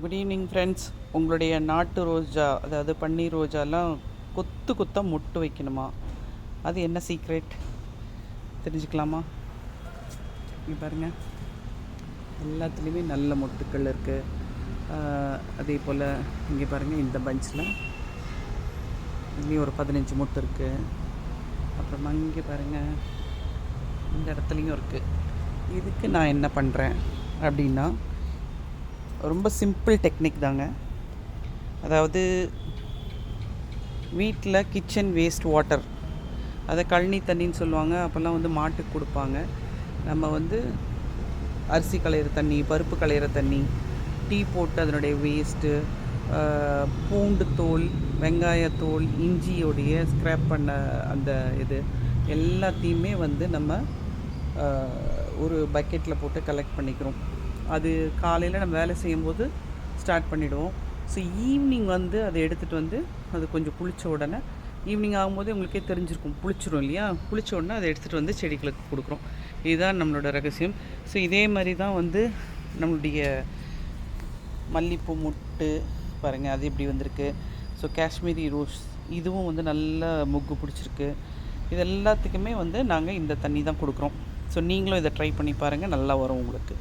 Good evening friends. உங்களுடைய நாட்டு ரோஜா, அதாவது பன்னீர் ரோஜாலாம் கொத்து கொத்தாக மொட்டு வைக்கணுமா? அது என்ன சீக்ரெட் தெரிஞ்சுக்கலாமா? இங்கே பாருங்கள், எல்லாத்துலேயுமே நல்ல மொட்டுக்கள் இருக்குது. அதே போல் இங்கே பாருங்கள், இந்த பஞ்சில் இதுலேயும் ஒரு 15 மொட்டு இருக்குது. அப்புறமா இங்கே பாருங்கள், இந்த இடத்துலையும் இருக்குது. இதுக்கு நான் என்ன பண்ணுறேன் அப்படின்னா, ரொம்ப சிம்பிள் டெக்னிக் தாங்க. அதாவது வீட்டில் கிச்சன் வேஸ்ட் வாட்டர், அதை கழனி தண்ணின்னு சொல்லுவாங்க. அப்போல்லாம் மாட்டுக்கு கொடுப்பாங்க. நம்ம அரிசி களையிற தண்ணி, பருப்பு களையிற தண்ணி, டீ போட்டு அதனுடைய வேஸ்ட்டு, பூண்டு தோல், வெங்காயத்தோல், இஞ்சியோடைய ஸ்க்ராப் பண்ண அந்த இது எல்லாத்தையுமே நம்ம ஒரு பக்கெட்டில் போட்டு கலெக்ட் பண்ணிக்கிறோம். அது காலையில் நம்ம வேலை செய்யும்போது ஸ்டார்ட் பண்ணிவிடுவோம். ஸோ ஈவினிங் அதை எடுத்துகிட்டு அது கொஞ்சம் புளித்த உடனே, ஈவினிங் ஆகும்போது உங்களுக்கே தெரிஞ்சிருக்கும், புளிச்சிரும் இல்லையா? புளித்த உடனே அதை எடுத்துகிட்டு செடிகளுக்கு கொடுக்குறோம். இதுதான் நம்மளோட ரகசியம். ஸோ இதே மாதிரி தான் நம்மளுடைய மல்லிப்பூ மொட்டு பாருங்கள், அது இப்படி வந்திருக்கு. ஸோ காஷ்மீரி ரோஸ், இதுவும் நல்ல மொக்கு பிடிச்சிருக்கு. இது எல்லாத்துக்குமே நாங்கள் இந்த தண்ணி தான் கொடுக்குறோம். ஸோ நீங்களும் இதை ட்ரை பண்ணி பாருங்கள், நல்லா வரும் உங்களுக்கு.